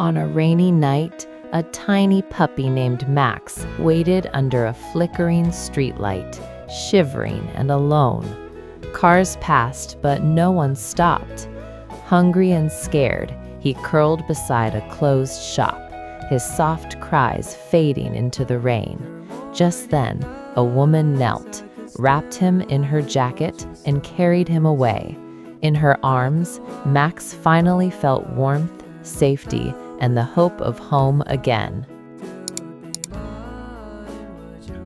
On a rainy night, a tiny puppy named Max waited under a flickering streetlight, shivering and alone. Cars passed, but no one stopped. Hungry and scared, he curled beside a closed shop, his soft cries fading into the rain. Just then, a woman knelt, wrapped him in her jacket, and carried him away. In her arms, Max finally felt warmth, safety, and the hope of home again.